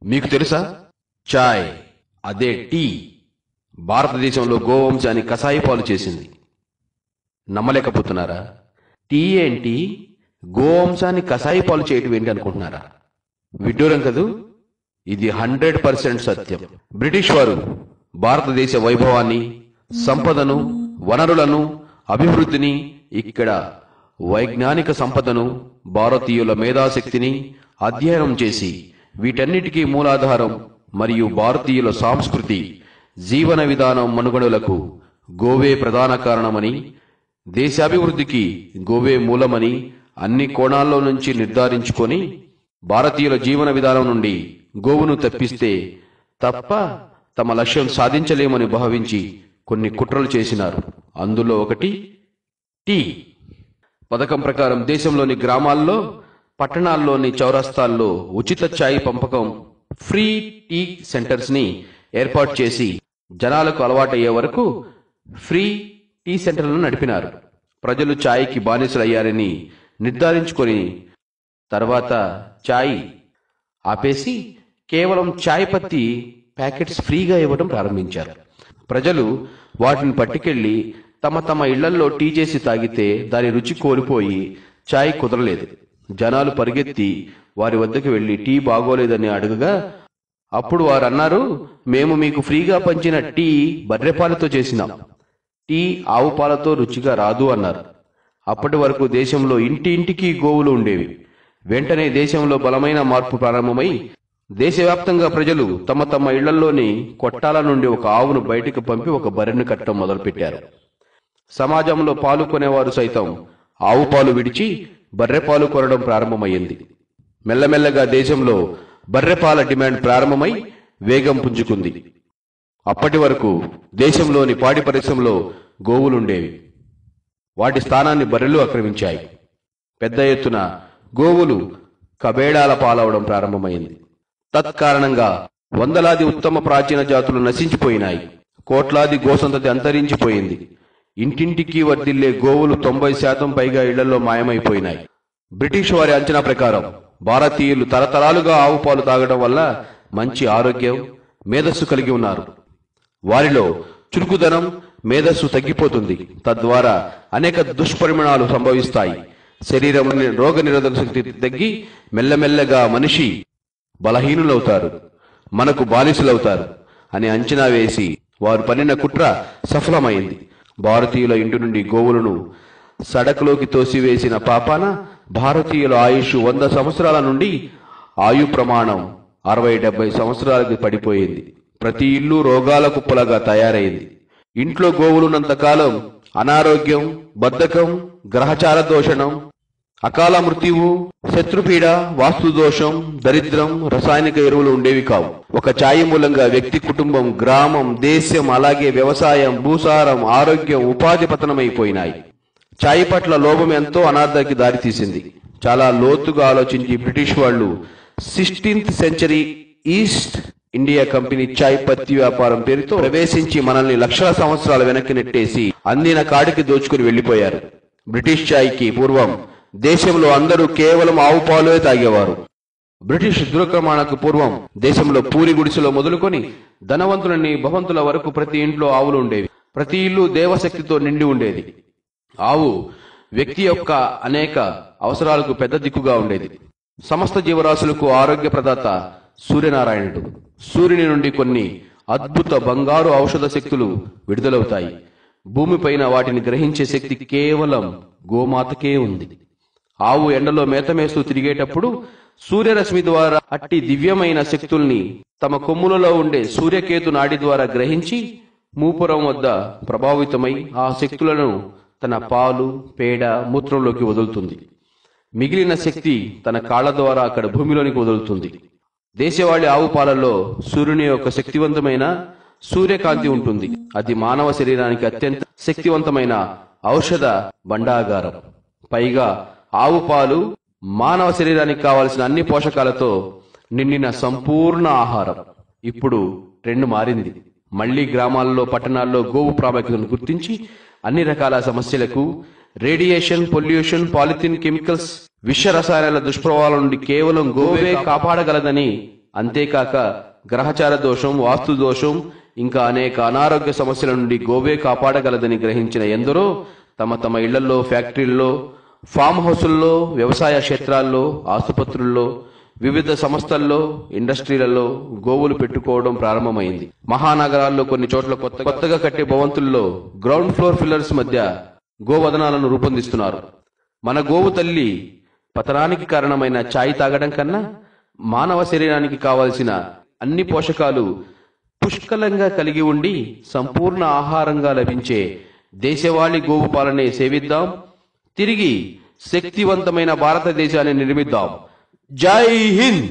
మీకు తెలుసా, చాయ్ అదే టీ భారతదేశంలో గోవంశాన్ని కసాయి పాలు చేసింది. నమ్మలేకపోతున్నారా? టీ ఏంటి, గోవంశాన్ని కసాయి పాలు చేయటం ఏంటి అనుకుంటున్నారా? విడ్డూరం కదూ. ఇది 100% సత్యం. బ్రిటిష్ వారు భారతదేశ వైభవాన్ని, సంపదను, వనరులను, అభివృద్ధిని, ఇక్కడ వైజ్ఞానిక సంపదను, భారతీయుల మేధాశక్తిని అధ్యయనం చేసి వీటన్నిటికీ మూలాధారం మరియు భారతీయుల సంస్కృతి, జీవన విధానం మనుగడలకు గోవే ప్రధాన కారణమని, దేశాభివృద్ధికి గోవే మూలమని అన్ని కోణాల్లో నుంచి నిర్ధారించుకొని భారతీయుల జీవన విధానం నుండి గోవును తప్పిస్తే తప్ప తమ లక్ష్యం సాధించలేమని భావించి కొన్ని కుట్రలు చేసినారు. అందులో ఒకటి టీ పథకం ప్రకారం దేశంలోని గ్రామాల్లో, పట్టణాల్లోని చౌరస్తాల్లో ఉచిత ఛాయ్ పంపకం, ఫ్రీ టీ సెంటర్స్ ని ఏర్పాటు చేసి జనాలకు అలవాటయ్యే వరకు ఫ్రీ టీ సెంటర్లను నడిపినారు. ప్రజలు ఛాయ్కి బానిసలయ్యారని నిర్ధారించుకొని తర్వాత ఛాయ్ ఆపేసి కేవలం ఛాయ్ పత్తి ప్యాకెట్స్ ఫ్రీగా ఇవ్వడం ప్రారంభించారు. ప్రజలు వాటిని పట్టుకెళ్లి తమ తమ ఇళ్లల్లో టీ చేసి తాగితే దాని రుచి కోల్పోయి ఛాయ్ కుదరలేదు. జనాలు పరిగెత్తి వారి వద్దకు వెళ్లి టీ బాగోలేదని అడుగగా అప్పుడు వారు అన్నారు, మేము మీకు ఫ్రీగా పంచిన టీ బర్రెపాలతో చేసినాం, టీ ఆవు పాలతో రుచిగా రాదు అన్నారు. అప్పటి వరకు దేశంలో ఇంటింటికి గోవులు ఉండేవి. వెంటనే దేశంలో బలమైన మార్పు ప్రారంభమై దేశవ్యాప్తంగా ప్రజలు తమ తమ ఇళ్లలోని కొట్టాల నుండి ఒక ఆవును బయటకు పంపి ఒక బర్రెను కట్టడం మొదలుపెట్టారు. సమాజంలో పాలు కొనేవారు సైతం ఆవు పాలు విడిచి బర్రెపాలు కొనడం ప్రారంభమైంది. మెల్లమెల్లగా దేశంలో బర్రెపాల డిమాండ్ ప్రారంభమై వేగం పుంజుకుంది. అప్పటి వరకు దేశంలోని పాడి పరిశ్రమలో గోవులుండేవి. వాటి స్థానాన్ని బర్రెలు ఆక్రమించాయి. పెద్ద ఎత్తున గోవులు కబేళాల పాలవడం ప్రారంభమైంది. తత్కారణంగా వందలాది ఉత్తమ ప్రాచీన జాతులు నశించిపోయినాయి. కోట్లాది గోసంతతి అంతరించిపోయింది. ఇంటింటికి వర్ధిల్లే గోవులు 90% పైగా ఇళ్లలో మాయమైపోయినాయి. బ్రిటిష్ వారి అంచనా ప్రకారం భారతీయులు తరతరాలుగా ఆవు పాలు తాగడం వల్ల మంచి ఆరోగ్యం, మేధస్సు కలిగి ఉన్నారు. వారిలో చురుకుదనం, మేధస్సు తగ్గిపోతుంది. తద్వారా అనేక దుష్పరిణామాలు సంభవిస్తాయి. శరీరం రోగ నిరోధక శక్తి తగ్గి మెల్లమెల్లగా మనిషి బలహీనులవుతారు, మనకు బానిసలవుతారు అని అంచనా వేసి వారు పన్నిన కుట్ర సఫలమైంది. భారతీయుల ఇంటి నుండి గోవులను సడకులోకి తోసివేసిన పాపాన భారతీయుల ఆయుష్ 100 సంవత్సరాల నుండి ఆయు ప్రమాణం 60-70 సంవత్సరాలకు పడిపోయింది. ప్రతి ఇల్లు రోగాల కుప్పలుగా తయారైంది. ఇంట్లో గోవులున్నంతకాలం అనారోగ్యం, బద్ధకం, గ్రహచార దోషణం, అకాల మృత్యువు, శత్రుపీడ, వాస్తు దోషం, దరిద్రం, రసాయనిక ఎరువులు ఉండేవి కావు. ఒక ఛాయ్ మూలంగా వ్యక్తి, కుటుంబం, గ్రామం, దేశం, అలాగే వ్యవసాయం, భూసారం, ఆరోగ్యం, ఉపాధి పతనమైపోయినాయి. ఛాయ్ పట్ల లోభం ఎంతో అనార్థానికి దారితీసింది. చాలా లోతుగా ఆలోచించి బ్రిటిష్ వాళ్ళు 16th century East India Company ఛాయ్ పత్తి వ్యాపారం పేరుతో ప్రవేశించి మనల్ని లక్షల సంవత్సరాల వెనక్కి నెట్టేసి అందిన కాడికి దోచుకుని వెళ్లిపోయారు. బ్రిటిష్ ఛాయ్కి పూర్వం దేశంలో అందరూ కేవలం ఆవు పాలే తాగేవారు. బ్రిటిష్ దురాక్రమణకు పూర్వం దేశంలో పూరి గుడిసెలో మొదలుకొని ధనవంతులని భవంతుల వరకు ప్రతి ఇంట్లో ఆవులు ఉండేవి. ప్రతి ఇల్లు దేవశక్తితో నిండి ఉండేది. ఆవు వ్యక్తి యొక్క అనేక అవసరాలకు పెద్ద దిక్కుగా ఉండేది. సమస్త జీవరాశులకు ఆరోగ్య ప్రదాత సూర్యనారాయణుడు. సూర్యుని నుండి కొన్ని అద్భుత బంగారు ఔషధ శక్తులు విడుదలవుతాయి. భూమిపైన వాటిని గ్రహించే శక్తి కేవలం గోమాతకే ఉంది. ఆవు ఎండలో మేతమేస్తూ తిరిగేటప్పుడు సూర్యరశ్మి ద్వారా అట్టి దివ్యమైన శక్తుల్ని తమ కొమ్ములలో ఉండే సూర్యకేతు నాడి ద్వారా గ్రహించి మూపురం వద్ద ప్రభావితమై ఆ శక్తులను తన పాలు, పేడ, మూత్రంలోకి వదులుతుంది. మిగిలిన శక్తి తన కాళ్ల ద్వారా అక్కడ భూమిలోనికి వదులుతుంది. దేశవాళీ ఆవు పాలల్లో సూర్యుని యొక్క శక్తివంతమైన సూర్యకాంతి ఉంటుంది. అది మానవ శరీరానికి అత్యంత శక్తివంతమైన ఔషధ భండాగారం. పైగా ఆవు పాలు మానవ శరీరానికి కావలసిన అన్ని పోషకాలతో నిండిన సంపూర్ణ ఆహారం. ఇప్పుడు ట్రెండ్ మారింది. మళ్లీ గ్రామాల్లో, పట్టణాల్లో గోవు ప్రాముఖ్యతను గుర్తించి అన్ని రకాల సమస్యలకు, రేడియేషన్, పొల్యూషన్, పాలిథిన్, కెమికల్స్, విష రసాయనాల దుష్ప్రభావాల నుండి కేవలం గోవే కాపాడగలదని అంతేకాక గ్రహచార దోషం, వాస్తు దోషం, ఇంకా అనేక అనారోగ్య సమస్యల నుండి గోవే కాపాడగలదని గ్రహించిన ఎందరో తమ తమ ఇళ్లలో, ఫ్యాక్టరీల్లో, ఫామ్ హౌసుల్లో, వ్యవసాయ క్షేత్రాల్లో, ఆసుపత్రుల్లో, వివిధ సంస్థల్లో, ఇండస్ట్రీలలో గోవులు పెట్టుకోవడం ప్రారంభమైంది. మహానగరాల్లో కొన్ని చోట్ల కొత్తగా కట్టే భవంతుల్లో గ్రౌండ్ ఫ్లోర్ ఫిల్లర్స్ మధ్య గోవదనాలను రూపొందిస్తున్నారు. మన గోవు తల్లి పతనానికి కారణమైన ఛాయ్ తాగడం కన్నా మానవ శరీరానికి కావలసిన అన్ని పోషకాలు పుష్కలంగా కలిగి ఉండి సంపూర్ణ ఆహారంగా లభించే దేశవాళీ గోవు పాలనే సేవిద్దాం. తిరిగి శక్తివంతమైన భారతదేశాన్ని నిర్మిద్దాం. జై హింద్.